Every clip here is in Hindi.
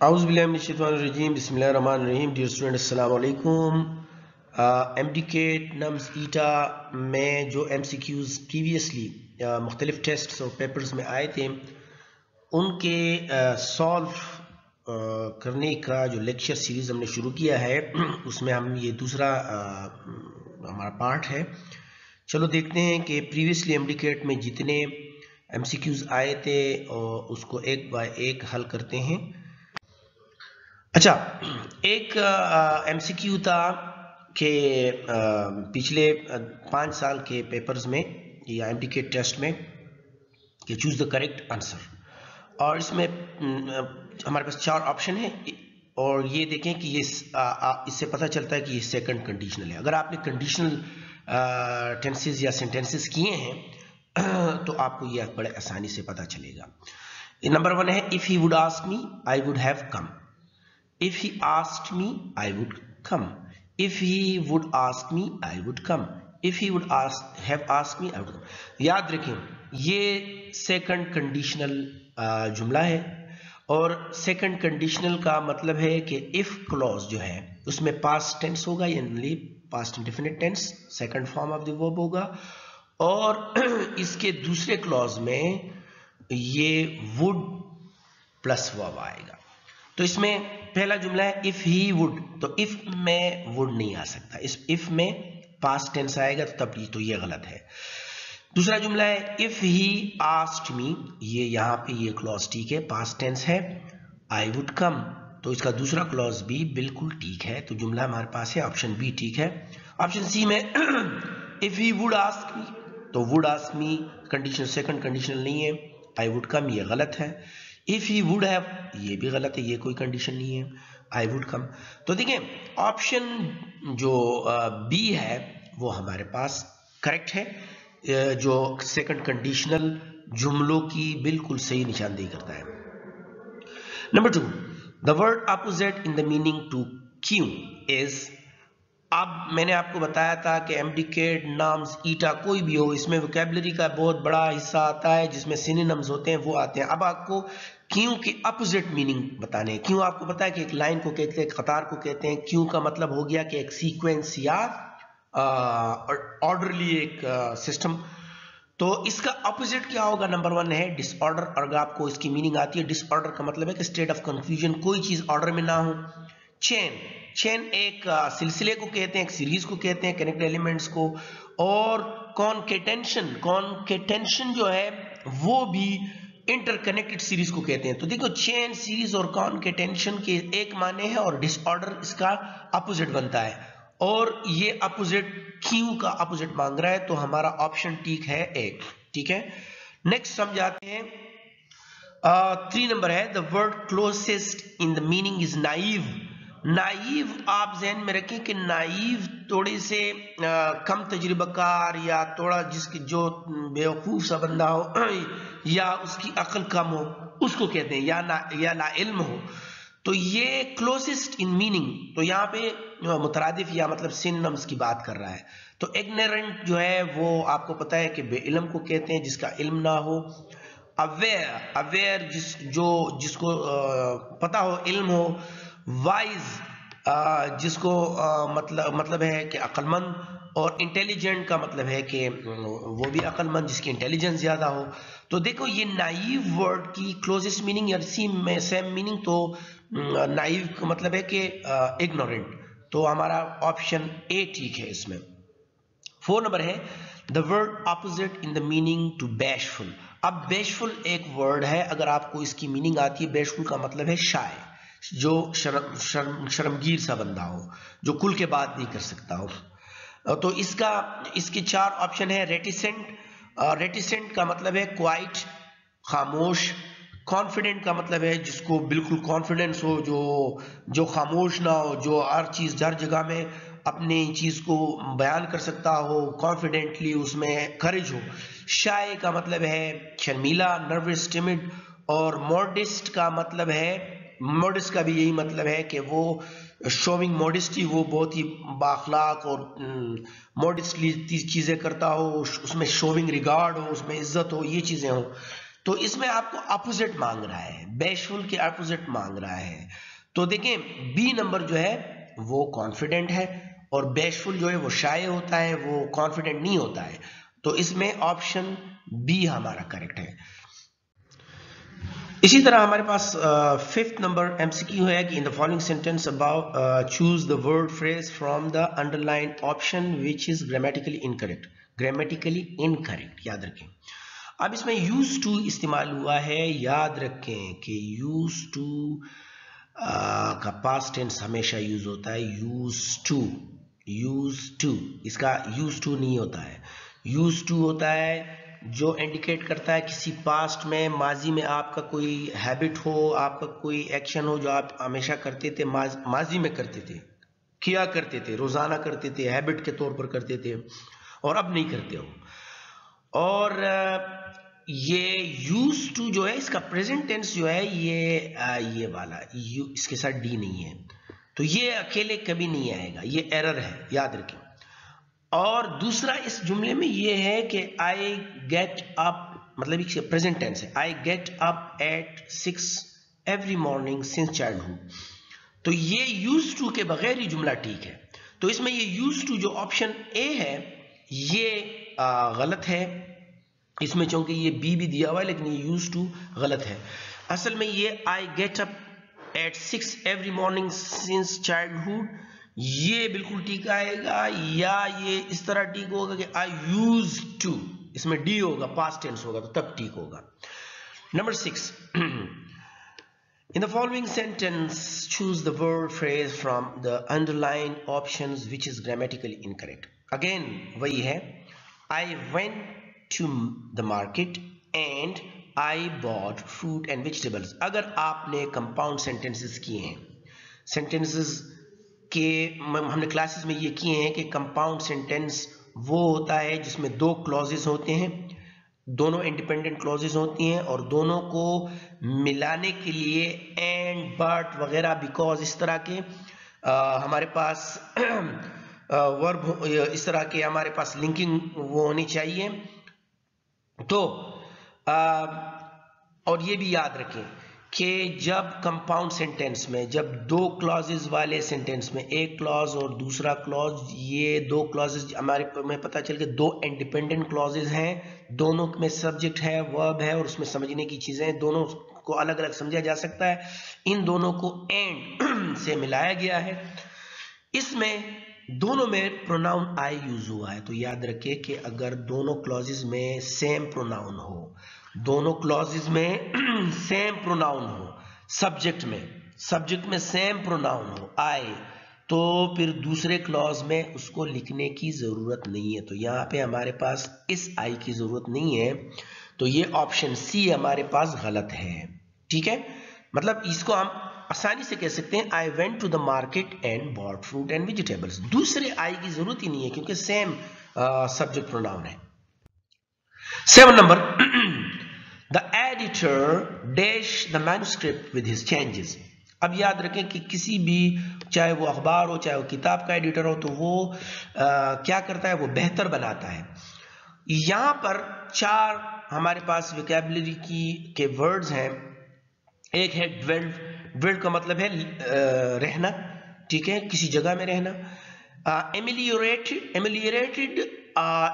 Auzubillahiminash-shaytanir-rajim. Bismillahir-rahmanir-rahim. Dear students, अस्सलाम वालेकुम. MDK नम्स ईटा में जो MCQs प्रीवियसली मुख्तलिफ टेस्ट और पेपर्स में आए थे उनके सॉल्व करने का जो लेक्चर सीरीज हमने शुरू किया है उसमें हम ये दूसरा हमारा पार्ट है. चलो देखते हैं कि प्रीवियसली MDK में जितने MCQs आए थे और उसको एक बाय एक हल करते हैं. अच्छा, एक MCQ था कि पिछले 5 साल के पेपर्स में या MDK टेस्ट में कि चूज द करेक्ट आंसर, और इसमें हमारे पास 4 ऑप्शन है और ये देखें कि ये इससे पता चलता है कि ये सेकंड कंडीशनल है. अगर आपने कंडीशनल टेंसेस या सेंटेंसेस किए हैं तो आपको ये बड़े आसानी से पता चलेगा. नंबर 1 है if he would ask me I would have come. If he asked me, I would come. If he would ask me, I would come. If he would have asked me, I would come. याद रखें, ये सेकंड कंडीशनल जुमला है और सेकंड कंडीशनल का मतलब है कि इफ क्लॉज जो है उसमें पास्ट टेंस होगा, यानी past indefinite tense, second form of the verb होगा, और इसके दूसरे क्लॉज में ये वुड प्लस वर्ब आएगा. तो इसमें पहला जुमला है इफ ही वुड, तो इफ में वुड नहीं आ सकता, इस इफ में पास्ट टेंस आएगा तब तो ये गलत है. दूसरा जुमला है इफ ही आस्क्ड मी, ये यहाँ पे ये क्लॉज ठीक है, पास्ट टेंस है. आई वुड कम, तो इसका दूसरा क्लॉज भी बिल्कुल ठीक है, तो जुमला हमारे पास है ऑप्शन बी ठीक है. ऑप्शन सी में if he would ask me, तो would ask me conditional second conditional नहीं है, आई वुड कम ये गलत है. इफ ही वुड हैव, ये भी गलत है, ये कोई कंडीशन नहीं है. आई वुड कम, तो देखिए ऑप्शन जो बी है वो हमारे पास करेक्ट है, जो सेकंड कंडीशनल जुमलों की बिल्कुल सही निशानदेही करता है. Number 2, the word opposite in the meaning to Q is. अब मैंने आपको बताया था कि MDK नाम्स ईटा कोई भी हो, इसमें वोकैबुलरी का बहुत बड़ा हिस्सा आता है जिसमें सिनोनिम्स होते हैं, वो आते हैं. अब आपको क्यों के अपोजिट मीनिंग बताने हैं. क्यों आपको पता है कि एक लाइन को कहते हैं, कतार को कहते हैं. क्यों का मतलब हो गया कि एक सीक्वेंस या ऑर्डरली एक सिस्टम. तो इसका अपोजिट क्या होगा. नंबर 1 है डिसऑर्डर, और अगर आपको इसकी मीनिंग आती है डिसऑर्डर का मतलब है कि स्टेट ऑफ कंफ्यूजन, कोई चीज ऑर्डर में ना हो. चेन एक सिलसिले को कहते हैं, एक सीरीज को कहते हैं, कनेक्टेड एलिमेंट्स को. और कॉन्केटेंशन जो है वो भी इंटरकनेक्टेड सीरीज को कहते हैं. तो देखो चेन, सीरीज और कॉन्केटेंशन के एक माने हैं और डिसऑर्डर इसका अपोजिट बनता है, और ये अपोजिट क्यू का अपोजिट मांग रहा है, तो हमारा ऑप्शन ठीक है ए. ठीक है, नेक्स्ट समझाते हैं. 3 नंबर है the word closest in the meaning is naive. Naive आप ज़हन में रखें कि नाइव थोड़े से कम तजुर्बाकार या थोड़ा जिसकी जो बेवकूफ सा बंदा हो या उसकी अक्ल कम हो उसको कहते हैं, या ना इल्म हो. तो ये क्लोजेस्ट इन मीनिंग, तो यहाँ पे मुतरादिफ या मतलब सिनोनिम्स की बात कर रहा है. तो इग्नोरेंट जो है वो आपको पता है कि बेइल्म को कहते हैं, जिसका इल्म ना हो. अवेयर जिसको पता हो, इल्म हो. वाइज जिसको मतलब है कि अक्लमंद, और इंटेलिजेंट का मतलब है कि वो भी अक्लमंद जिसकी इंटेलिजेंस ज्यादा हो. तो देखो ये नाइव वर्ड की क्लोजेस्ट मीनिंग या सेम मीनिंग, तो नाइव का मतलब है कि इग्नोरेंट, तो हमारा ऑप्शन ए ठीक है इसमें. 4 नंबर है the word opposite in the meaning to bashful. अब बैशफुल एक वर्ड है, अगर आपको इसकी मीनिंग आती है, बैशफुल का मतलब है शाय, जो शर्मगीर सा बंदा हो, जो खुल के बात नहीं कर सकता हो. तो इसके 4 ऑप्शन है. रेटिसेंट का मतलब है क्वाइट, खामोश. कॉन्फिडेंट का मतलब है जिसको बिल्कुल कॉन्फिडेंस हो, जो खामोश ना हो, जो हर चीज हर जगह में अपनी चीज को बयान कर सकता हो कॉन्फिडेंटली, उसमें करेज हो. शाय का मतलब है शर्मीला, नर्वस, टिमिड. और मॉडेस्ट का मतलब है, मॉडेस्ट का भी यही मतलब है कि वो शोविंग मॉडेस्टी, वो बहुत ही बाखलाक और मॉडेस्टली चीजें करता हो, उसमें शोविंग रिगार्ड हो, उसमें इज्जत हो, ये चीजें हो. तो इसमें आपको अपोजिट मांग रहा है, बैशफुल के अपोजिट मांग रहा है। तो देखें बी नंबर जो है वो कॉन्फिडेंट है और बैशफुल जो है वो शाय होता है, वो कॉन्फिडेंट नहीं होता है। तो इसमें ऑप्शन बी हमारा करेक्ट है। इसी तरह हमारे पास फिफ्थ नंबर एमसीक्यू है कि in the following sentence about choose the word phrase from the underline option which is grammatically incorrect. Grammatically incorrect याद रखें। अब इसमें यूज टू इस्तेमाल हुआ है, याद रखें कि यूज टू का पास्ट टेंस हमेशा यूज होता है। यूज टू इसका यूज टू नहीं होता है। यूज टू होता है जो इंडिकेट करता है किसी पास्ट में, माजी में आपका कोई हैबिट हो, आपका कोई एक्शन हो जो आप हमेशा करते थे, माजी में करते थे, किया करते थे, रोजाना करते थे, हैबिट के तौर पर करते थे और अब नहीं करते हो। और ये यूज टू जो है इसका प्रेजेंट टेंस जो है ये वाला इसके साथ डी नहीं है, तो ये अकेले कभी नहीं आएगा, ये एरर है, याद रखें। और दूसरा इस जुमले में ये है कि आई गेट अप, मतलब प्रेजेंट टेंस है, I get up at 6 every morning since childhood. तो ये यूज टू के बगैर ही जुमला ठीक है। तो इसमें ये यूज टू जो ऑप्शन ए है ये गलत है इसमें, चूंकि ये बी भी दिया हुआ है लेकिन ये यूज टू गलत है। असल में ये I get up at 6 every morning since childhood ये बिल्कुल ठीक आएगा, या ये इस तरह ठीक होगा कि आई यूज टू, इसमें डी होगा, पास्ट टेंस होगा, तो तब ठीक होगा। Number 6, in the following sentence choose the word phrase from the underlined options which is grammatically incorrect. Again वही है, I went to the market and I bought fruit and vegetables। अगर आपने कंपाउंड सेंटेंसेस किए हैं, सेंटेंसेस के हमने क्लासेस में ये किए हैं कि कंपाउंड सेंटेंस वो होता है जिसमें दो क्लॉजेस होते हैं, दोनों इंडिपेंडेंट क्लॉजेस होती हैं और दोनों को मिलाने के लिए एंड, बट वगैरह, बिकॉज इस तरह के हमारे पास वर्ब इस तरह के हमारे पास लिंकिंग वो होनी चाहिए। तो और ये भी याद रखें कि जब कंपाउंड सेंटेंस में, जब दो क्लॉजेस वाले सेंटेंस में एक क्लॉज और दूसरा क्लॉज, ये दो क्लॉजेस हमारे में पता चल के दो इंडिपेंडेंट क्लॉजेस हैं, दोनों में सब्जेक्ट है, वर्ब है और उसमें समझने की चीजें, दोनों को अलग अलग समझा जा सकता है। इन दोनों को एंड से मिलाया गया है। इसमें दोनों में प्रोनाउन आई यूज हुआ है। तो याद रखिए कि अगर दोनों क्लॉजेस में सेम प्रोनाउन हो, दोनों क्लॉजेस में सेम प्रोनाउन हो, सब्जेक्ट में सेम प्रोनाउन हो आई, तो फिर दूसरे क्लॉज में उसको लिखने की जरूरत नहीं है। तो यहाँ पे हमारे पास इस आई की जरूरत नहीं है, तो ये ऑप्शन सी हमारे पास गलत है। ठीक है, मतलब इसको हम आसानी से कह सकते हैं I went to the market and bought fruit and vegetables. दूसरे आई की जरूरत ही नहीं है क्योंकि सेम सब्जेक्ट प्रोनाउन है। 7 number, the editor dash the manuscript with his changes. अब याद रखें कि किसी भी, चाहे वो अखबार हो चाहे वो किताब का एडिटर हो, तो वो क्या करता है, वो बेहतर बनाता है। यहां पर 4 हमारे पास वोकैबुलरी के वर्ड्स हैं। एक है ड्वेल्ड, ड्वेल्ड का मतलब है रहना, ठीक है, किसी जगह में रहना। एमिलियोरेटेड, एमिलियोरेटेड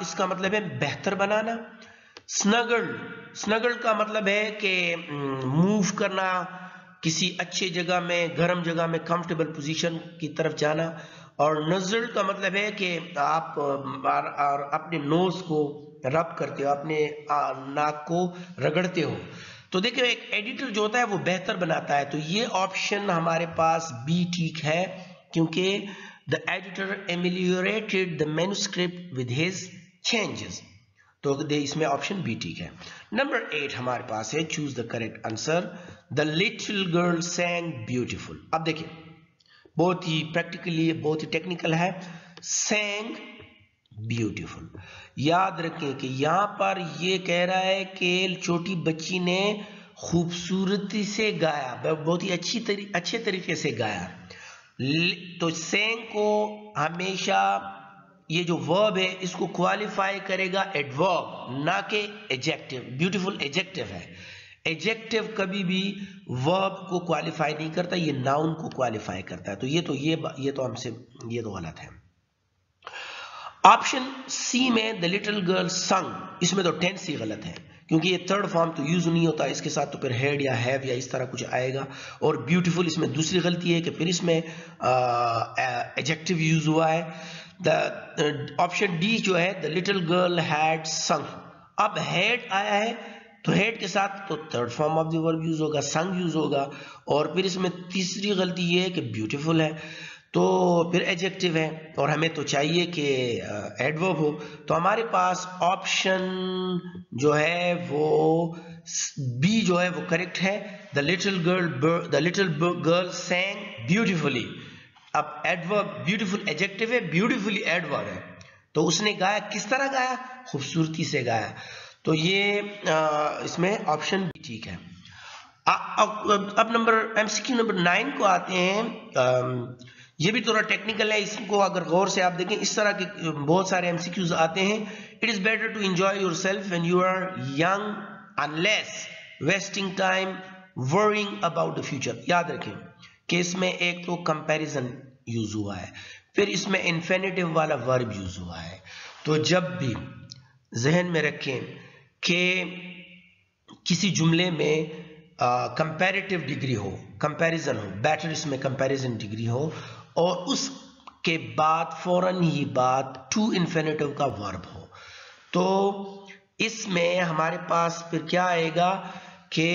इसका मतलब है बेहतर बनाना। स्नगल्ड, स्नगल्ड का मतलब है कि मूव करना, किसी अच्छे जगह में, गर्म जगह में, कंफर्टेबल पोजीशन की तरफ जाना। और नज़ल्ड का मतलब है कि आप अपने नोज को रब करते हो, अपने नाक को रगड़ते हो। तो देखिए एक एडिटर जो होता है वो बेहतर बनाता है, तो ये ऑप्शन हमारे पास बी ठीक है क्योंकि the editor ameliorated the manuscript with his changes, तो इसमें ऑप्शन बी ठीक है। नंबर 8 हमारे पास है, choose the correct answer, the little girl सैंग beautiful. अब देखिए बहुत ही प्रैक्टिकली, बहुत ही टेक्निकल है, सैंग ब्यूटीफुल। याद रखें कि यहां पर ये कह रहा है कि छोटी बच्ची ने खूबसूरती से गाया, बहुत ही अच्छे तरीके से गाया। तो सैंग को हमेशा ये जो वर्ब है इसको क्वालिफाई करेगा एडवर्ब, ना कि एडजेक्टिव। ब्यूटीफुल एडजेक्टिव है, एडजेक्टिव कभी भी वर्ब को क्वालिफाई नहीं करता, ये नाउन को क्वालिफाई करता है। तो ये तो हमसे ये तो गलत है। ऑप्शन सी में द लिटिल गर्ल संग, इसमें तो टेंस ही गलत है क्योंकि ये थर्ड फॉर्म तो यूज नहीं होता, इसके साथ तो फिर हैड या हैव या इस तरह कुछ आएगा। और ब्यूटीफुल इसमें दूसरी गलती है कि फिर इसमें एडजेक्टिव यूज हुआ है। द ऑप्शन डी जो है द लिटिल गर्ल हैड संग, अब हैड आया है तो हेड के साथ तो third form of the verb use होगा, संग यूज होगा। और फिर इसमें तीसरी गलती ये है कि ब्यूटीफुल है तो फिर एडजेक्टिव है और हमें तो चाहिए कि एडवर्ब हो। तो हमारे पास ऑप्शन जो है वो बी जो है वो करेक्ट है। The little girl sang beautifully. अब एडवर्ब ब्यूटीफुल एडजेक्टिव है, ब्यूटीफुली एडवर्ब है। तो उसने गाया, किस तरह गाया? खूबसूरती से गाया। तो ये इसमें ऑप्शन बी ठीक है। अब नंबर एमसीक्यू नंबर 9 को आते हैं। ये भी थोड़ा टेक्निकल है, इसको अगर गौर से आप देखें, इस तरह के बहुत सारे एमसीक्यूज आते हैं। It is better to enjoy yourself when you are young unless wasting time worrying about the future. याद रखें कि इसमें एक तो कंपैरिजन यूज हुआ है, फिर इसमें इन्फिनिटिव वाला वर्ब यूज हुआ है। तो जब भी जहन में रखें कि किसी जुमले में कंपैरेटिव डिग्री हो, कंपैरिजन हो, बेटर इसमें कंपैरिजन डिग्री हो और उसके बाद फौरन ही बात टू इन्फिनिटिव का वर्ब हो, तो इसमें हमारे पास फिर क्या आएगा कि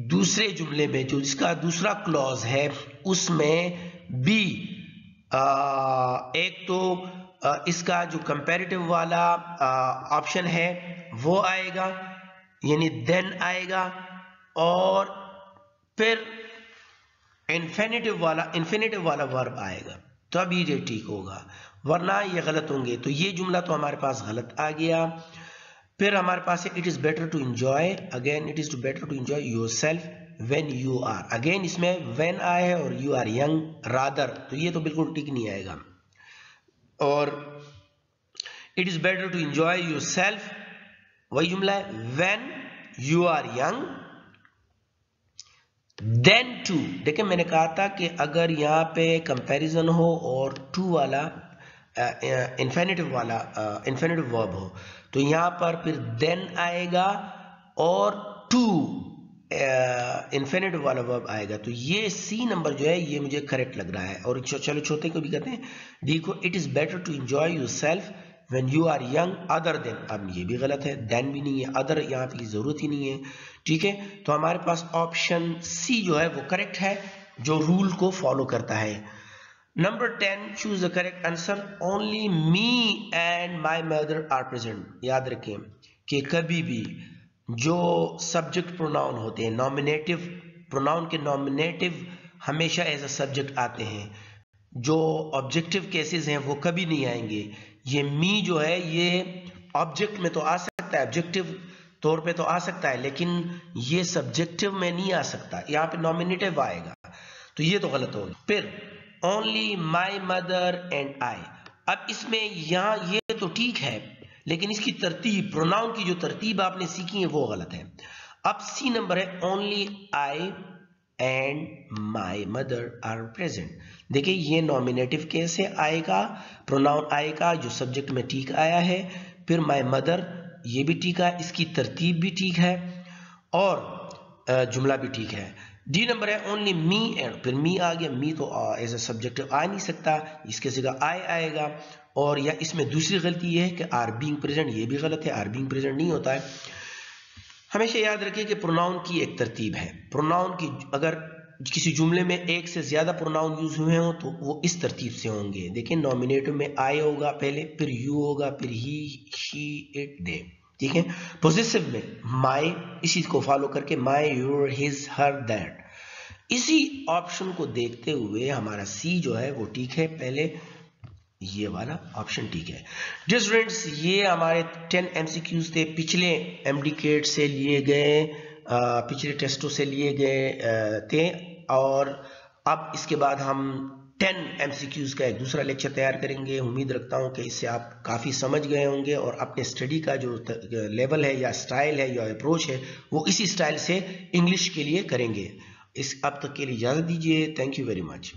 दूसरे जुमले में जो जिसका दूसरा क्लॉज है उसमें बी एक तो इसका जो कंपैरेटिव वाला ऑप्शन है वो आएगा, यानी देन आएगा, और फिर इन्फिनिटिव वाला वर्ब आएगा, तब ये ठीक होगा, वरना ये गलत होंगे। तो ये जुमला तो हमारे पास गलत आ गया। फिर हमारे पास है it is better to enjoy, again it is too better to enjoy yourself when you are, again इसमें व्हेन आया है और यू आर यंग रादर, तो ये तो बिल्कुल ठीक नहीं आएगा। और it is better to enjoy yourself, वही जुमला है, when you are young than to. देखिए मैंने कहा था कि अगर यहाँ पे कंपैरिजन हो और टू वाला इन्फिनिटिव वर्ब हो तो यहाँ पर फिर देन आएगा और टू इन्फिनिटिव वाला वर्ब आएगा। तो ये सी नंबर जो है ये मुझे करेक्ट लग रहा है। और चलो चौथे को भी कहते हैं, डी को, it is better to enjoy yourself when you are young other than, अब ये भी गलत है, देन भी नहीं है, अदर यहाँ पे जरूरत ही नहीं है, ठीक है। तो हमारे पास ऑप्शन सी जो है वो करेक्ट है, जो रूल को फॉलो करता है। Number 10, choose the correct answer, only me and my mother are present. याद रखें कि कभी भी जो सब्जेक्ट प्रोनाउन होते हैं, नॉमिनेटिव प्रोनाउन के नॉमिनेटिव हमेशा एज अ सब्जेक्ट आते हैं, जो ऑब्जेक्टिव केसेस हैं वो कभी नहीं आएंगे। ये मी जो है ये ऑब्जेक्ट में तो आ सकता है, ऑब्जेक्टिव तौर पे तो आ सकता है, लेकिन ये सब्जेक्टिव में नहीं आ सकता, यहाँ पे नॉमिनेटिव आएगा, तो ये तो गलत होगा। फिर only my mother and I, अब इसमें यहाँ ये तो ठीक है, लेकिन इसकी तरतीब, प्रोनाउन की जो तरतीब आपने सीखी है वो गलत है। अब सी नंबर है only I and my mother are present. देखिए ये नॉमिनेटिव केस है, आएगा, प्रोनाउन आएगा जो सब्जेक्ट में ठीक आया है, फिर माई मदर ये भी ठीक है, इसकी तरतीब भी ठीक है और जुमला भी ठीक है। डी नंबर है ओनली मी एंड, फिर मी आ गया, मी तो एज ए सब्जेक्ट आ नहीं सकता, इसके जगह आई आएगा। और या इसमें दूसरी गलती ये है कि आर बीइंग प्रेजेंट, ये भी गलत है, आर बीइंग प्रेजेंट नहीं होता है। हमेशा याद रखिए कि प्रोनाउन की एक तरतीब है, प्रोनाउन की अगर किसी जुमले में एक से ज्यादा प्रोनाउन यूज हुए हों तो वो इस तरतीब से होंगे। देखिए नॉमिनेटिव में आई होगा पहले, फिर यू होगा, फिर ही, शी, इट, दे, ठीक है। पोजेसिव में माई, इसी को फॉलो करके माई, योर, हिज, हर, दैट। इसी ऑप्शन को देखते हुए हमारा सी जो है वो ठीक है, पहले ये वाला ऑप्शन ठीक है। डियर स्टूडेंट्स, ये हमारे 10 एमसीक्यूज थे, पिछले एमडीकेट से लिए गए, पिछले टेस्टों से लिए गए थे, और अब इसके बाद हम 10 MCQs का एक दूसरा लेक्चर तैयार करेंगे। उम्मीद रखता हूं कि इससे आप काफ़ी समझ गए होंगे और अपने स्टडी का जो लेवल है या स्टाइल है या अप्रोच है वो इसी स्टाइल से इंग्लिश के लिए करेंगे। अब तक के लिए इजाज़त दीजिए। Thank you very much.